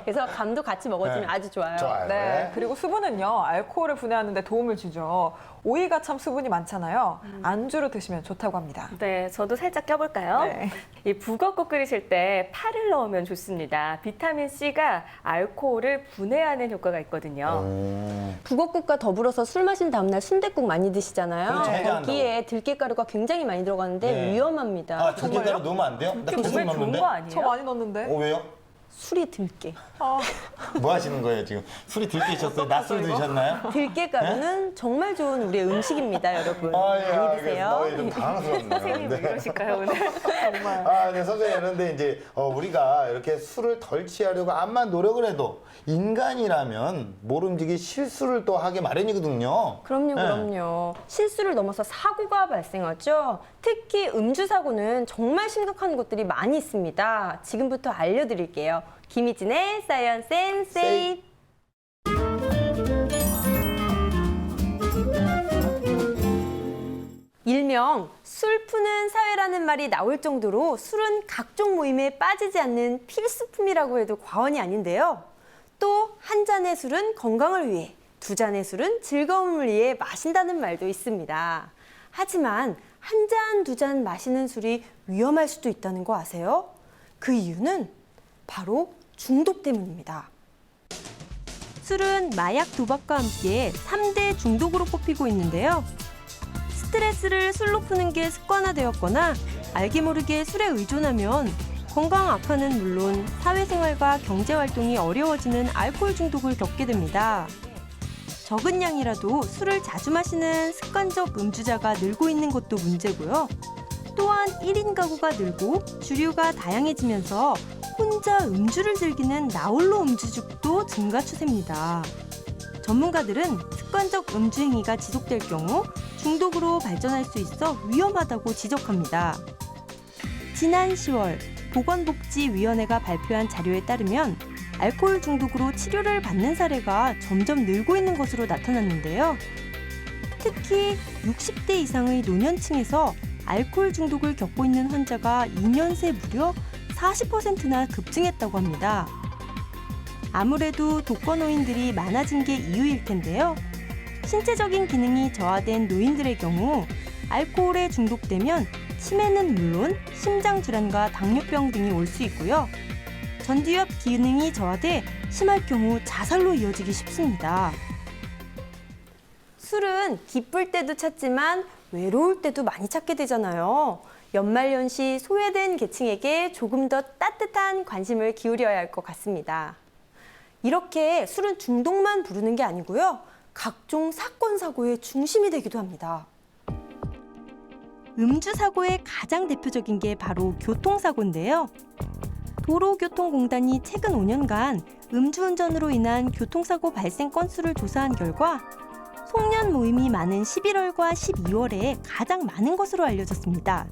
그래서 감도 같이 먹어주면 네. 아주 좋아요. 좋아요. 네. 그리고 수분은요, 알코올을 분해하는 데 도움을 주죠. 오이가 참 수분이 많잖아요. 안주로 드시면 좋다고 합니다. 네, 저도 살짝 껴볼까요? 네. 이 북엇국 끓이실 때 파를 넣으면 좋습니다. 비타민 C가 알코올을 분해하는 효과가 있거든요. 북엇국과 더불어서 술 마신 다음날 순댓국 많이 드시잖아요. 그렇죠, 해장한다고. 거기에 들깨가루가 굉장히 많이 들어가는데 네. 위험합니다. 아, 들깨가루 넣으면 안 돼요? 나 계속 정말 좋은 넣는데? 거 아니에요? 저 많이 넣었는데. 왜요? 술이 들깨. 뭐 하시는 거예요, 지금? 술이 들깨셨어요? 낮술 드셨나요? 들깨가루는 정말 좋은 우리의 음식입니다, 여러분. 아, 예, 많이 드세요. 알겠습니다. 좀 당황스럽네요. 선생님 왜 이러실까요, 오늘? 정말. 아, 네, 선생님. 그런데 이제 우리가 이렇게 술을 덜 취하려고 암만 노력을 해도 인간이라면 모름지기 실수를 또 하게 마련이거든요. 그럼요, 네. 그럼요. 실수를 넘어서 사고가 발생하죠. 특히 음주 사고는 정말 심각한 것들이 많이 있습니다. 지금부터 알려드릴게요. 김희진의 사이언스 앤 세이프. 일명 술 푸는 사회라는 말이 나올 정도로 술은 각종 모임에 빠지지 않는 필수품이라고 해도 과언이 아닌데요. 또 한 잔의 술은 건강을 위해, 두 잔의 술은 즐거움을 위해 마신다는 말도 있습니다. 하지만 한 잔, 두 잔 마시는 술이 위험할 수도 있다는 거 아세요? 그 이유는 바로 중독 때문입니다. 술은 마약, 도박과 함께 3대 중독으로 꼽히고 있는데요. 스트레스를 술로 푸는 게 습관화되었거나 알게 모르게 술에 의존하면 건강 악화는 물론 사회생활과 경제활동이 어려워지는 알코올 중독을 겪게 됩니다. 적은 양이라도 술을 자주 마시는 습관적 음주자가 늘고 있는 것도 문제고요. 또한 1인 가구가 늘고 주류가 다양해지면서 혼자 음주를 즐기는 나홀로 음주족도 증가 추세입니다. 전문가들은 습관적 음주 행위가 지속될 경우 중독으로 발전할 수 있어 위험하다고 지적합니다. 지난 10월 보건복지위원회가 발표한 자료에 따르면 알코올 중독으로 치료를 받는 사례가 점점 늘고 있는 것으로 나타났는데요. 특히 60대 이상의 노년층에서 알코올 중독을 겪고 있는 환자가 2년 새 무려 40%나 급증했다고 합니다. 아무래도 독거노인들이 많아진 게 이유일 텐데요. 신체적인 기능이 저하된 노인들의 경우 알코올에 중독되면 치매는 물론 심장질환과 당뇨병 등이 올 수 있고요. 전두엽 기능이 저하돼 심할 경우 자살로 이어지기 쉽습니다. 술은 기쁠 때도 찾지만 외로울 때도 많이 찾게 되잖아요. 연말연시 소외된 계층에게 조금 더 따뜻한 관심을 기울여야 할 것 같습니다. 이렇게 술은 중독만 부르는 게 아니고요. 각종 사건, 사고의 중심이 되기도 합니다. 음주 사고의 가장 대표적인 게 바로 교통사고인데요. 도로교통공단이 최근 5년간 음주운전으로 인한 교통사고 발생 건수를 조사한 결과 송년 모임이 많은 11월과 12월에 가장 많은 것으로 알려졌습니다.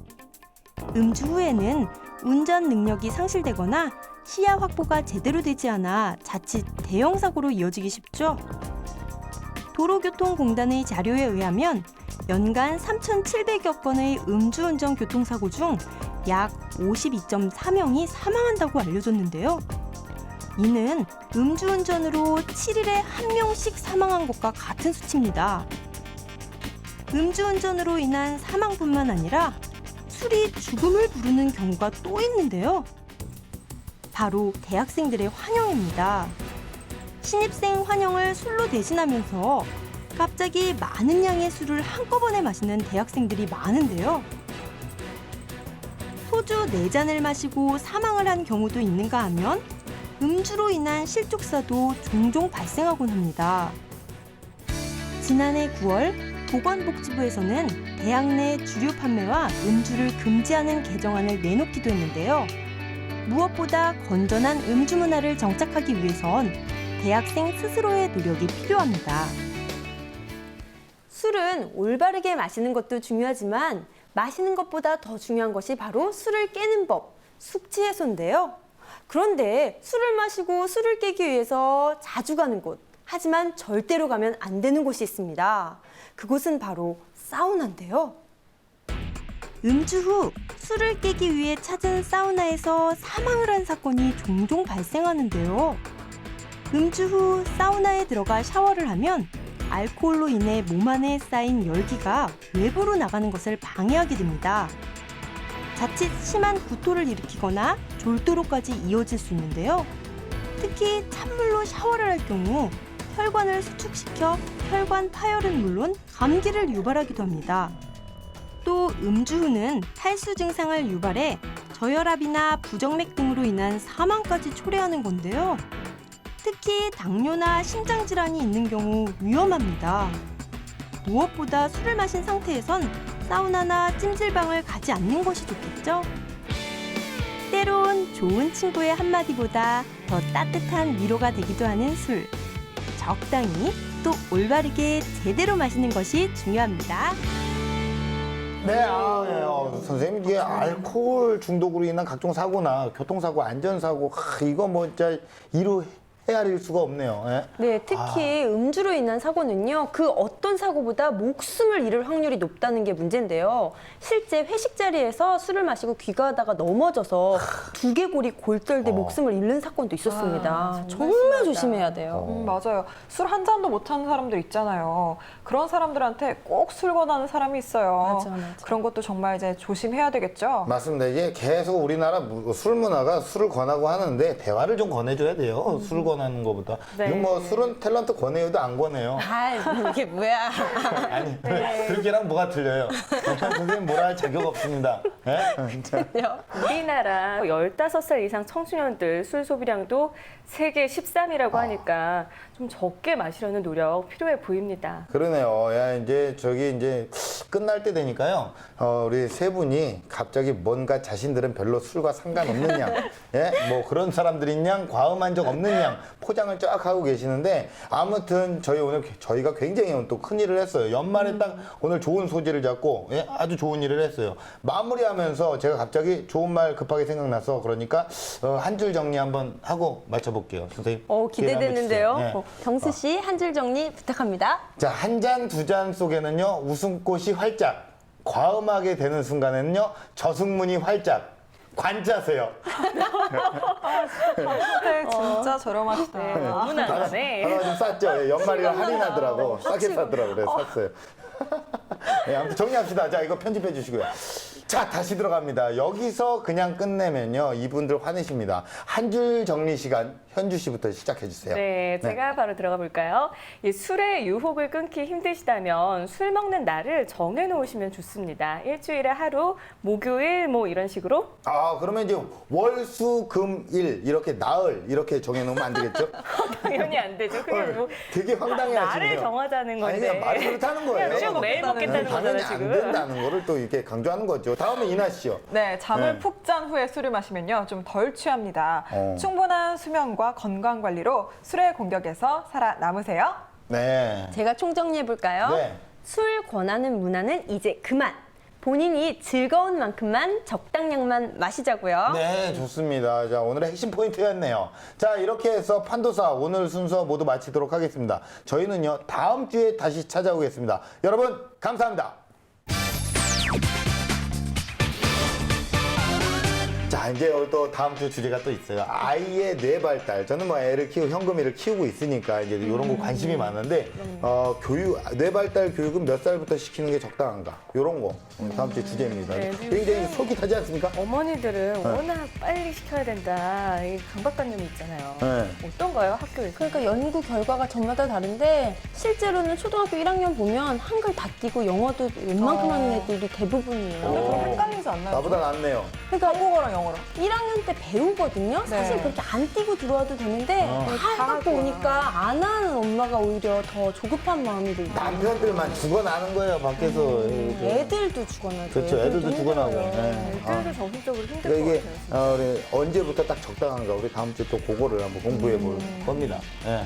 음주 후에는 운전 능력이 상실되거나 시야 확보가 제대로 되지 않아 자칫 대형 사고로 이어지기 쉽죠. 도로교통공단의 자료에 의하면 연간 3,700여 건의 음주운전 교통사고 중 약 52.4명이 사망한다고 알려졌는데요. 이는 음주운전으로 7일에 1명씩 사망한 것과 같은 수치입니다. 음주운전으로 인한 사망뿐만 아니라 술이 죽음을 부르는 경우가 또 있는데요. 바로 대학생들의 환영입니다. 신입생 환영을 술로 대신하면서 갑자기 많은 양의 술을 한꺼번에 마시는 대학생들이 많은데요. 소주 4잔을 마시고 사망을 한 경우도 있는가 하면 음주로 인한 실족사도 종종 발생하곤 합니다. 지난해 9월 보건복지부에서는 대학 내 주류 판매와 음주를 금지하는 개정안을 내놓기도 했는데요. 무엇보다 건전한 음주 문화를 정착하기 위해선 대학생 스스로의 노력이 필요합니다. 술은 올바르게 마시는 것도 중요하지만 마시는 것보다 더 중요한 것이 바로 술을 깨는 법, 숙취 해소인데요. 그런데 술을 마시고 술을 깨기 위해서 자주 가는 곳, 하지만 절대로 가면 안 되는 곳이 있습니다. 그곳은 바로 사우나인데요. 음주 후 술을 깨기 위해 찾은 사우나에서 사망을 한 사건이 종종 발생하는데요. 음주 후 사우나에 들어가 샤워를 하면 알코올로 인해 몸 안에 쌓인 열기가 외부로 나가는 것을 방해하게 됩니다. 자칫 심한 구토를 일으키거나 졸도로까지 이어질 수 있는데요. 특히 찬물로 샤워를 할 경우 혈관을 수축시켜 혈관 파열은 물론 감기를 유발하기도 합니다. 또 음주 후는 탈수 증상을 유발해 저혈압이나 부정맥 등으로 인한 사망까지 초래하는 건데요. 특히 당뇨나 심장질환이 있는 경우 위험합니다. 무엇보다 술을 마신 상태에선 사우나나 찜질방을 가지 않는 것이 좋겠죠? 때론 좋은 친구의 한마디보다 더 따뜻한 위로가 되기도 하는 술. 적당히 또 올바르게 제대로 마시는 것이 중요합니다. 네, 선생님, 이게 알코올 중독으로 인한 각종 사고나 교통사고, 안전사고, 이거 뭐 진짜 헤아릴 수가 없네요. 예? 네, 특히 음주로 인한 사고는요, 그 어떤 어떤 사고보다 목숨을 잃을 확률이 높다는 게 문제인데요. 실제 회식 자리에서 술을 마시고 귀가하다가 넘어져서 두개골이 골절돼 목숨을 잃는 사건도 있었습니다. 정말 조심해야 돼요. 맞아요. 술 한 잔도 못하는 사람들 있잖아요. 그런 사람들한테 꼭 술 권하는 사람이 있어요. 맞아. 그런 것도 정말 이제 조심해야 되겠죠. 맞습니다. 이게 계속 우리나라 술 문화가 술을 권하고 하는데 대화를 좀 권해줘야 돼요. 술 권하는 것보다. 네. 이건 뭐 술은 탤런트 권해요도 안 권해요. 아, 이게 뭐야. 아니, 들기랑 뭐가 틀려요? 선생님 뭐라 할 자격 없습니다. 예? 우리나라 15살 이상 청소년들 술 소비량도 세계 13위라고 하니까 좀 적게 마시려는 노력 필요해 보입니다. 그러네요. 야, 이제 저기 이제 끝날 때 되니까요. 우리 세 분이 갑자기 뭔가 자신들은 별로 술과 상관없는 양, 예? 뭐 그런 사람들인 양, 과음한 적 없는 양 포장을 쫙 하고 계시는데 아무튼 저희가 굉장히 또 큰 일을 했어요. 연말에 딱 오늘 좋은 소재를 잡고 예? 아주 좋은 일을 했어요. 마무리하면서 제가 갑자기 좋은 말 급하게 생각나서 그러니까 한 줄 정리 한번 하고 맞춰볼게요, 선생님. 기대되는데요. 기회 한번 주세요. 경수 씨 한 줄 정리 부탁합니다. 자, 한 잔, 두 잔 속에는요, 웃음꽃이 활짝. 과음하게 되는 순간에는요, 저승문이 활짝. 관짜세요. 네, 진짜 저렴하시다. 너무 나네. 하나 좀 쌌죠? 연말이라 할인하더라고. 싸게 쌌더라고. 그래서 샀어요. 네, 아무튼 정리합시다. 자, 이거 편집해 주시고요. 자, 다시 들어갑니다. 여기서 그냥 끝내면요, 이분들 화내십니다. 한 줄 정리 시간, 현주 씨부터 시작해 주세요. 네, 제가 바로 들어가 볼까요? 이 술의 유혹을 끊기 힘드시다면 술 먹는 날을 정해 놓으시면 좋습니다. 일주일에 하루, 목요일 뭐 이런 식으로. 아, 그러면 이제 월, 수, 금, 일 이렇게 나흘 이렇게 정해 놓으면 안 되겠죠? 당연히 안 되죠. 그냥 뭐 되게 황당해 하시네요. 날을 정하자는 건데. 아니, 그냥 말이 그렇다는 거예요. 그냥 쭉 매일 먹겠다는 당연히 거잖아요, 안 지금. 된다는 거를 또 이렇게 강조하는 거죠. 다음에 이나 씨요. 네, 잠을 네. 푹 잔 후에 술을 마시면요, 좀 덜 취합니다. 충분한 수면과 건강 관리로 술의 공격에서 살아남으세요. 네. 제가 총정리해 볼까요? 네. 술 권하는 문화는 이제 그만. 본인이 즐거운 만큼만 적당량만 마시자고요. 네, 좋습니다. 자, 오늘의 핵심 포인트였네요. 자, 이렇게 해서 판도사 오늘 순서 모두 마치도록 하겠습니다. 저희는요, 다음 주에 다시 찾아오겠습니다. 여러분, 감사합니다. 자, 이제 또 다음 주 주제가 또 있어요. 아이의 뇌 발달. 저는 뭐 애를 현금이를 키우고 있으니까 이제 이런 거 관심이 많은데, 뇌 발달 교육은 몇 살부터 시키는 게 적당한가? 이런 거 다음 주 주제입니다. 네, 굉장히 솔깃하지 않습니까? 어머니들은 워낙 빨리 시켜야 된다. 이 강박관념이 있잖아요. 네. 어떤가요, 학교에서? 그러니까 연구 결과가 저마다 다른데 실제로는 초등학교 1학년 보면 한글 다 끼고 영어도 웬만큼 하는 애들이 대부분이에요. 근데 그럼 헷갈리지 않나요? 나보다 낫네요. 그러니까 한국어랑 영어랑. 1학년 때 배우거든요. 사실 네. 그렇게 안 뛰고 들어와도 되는데 다 해갖고 오니까 안 하는 엄마가 오히려 더 조급한 마음이 들고. 남편들만 죽어나는 거예요, 밖에서. 애들도 죽어나죠. 그렇죠, 애들도 죽어나고. 힘들어요. 네. 애들도 정신적으로 힘들 그러니까 것 이게 같아요. 우리 언제부터 딱 적당한가 우리 다음 주에 또 그거를 한번 공부해 볼 겁니다. 예.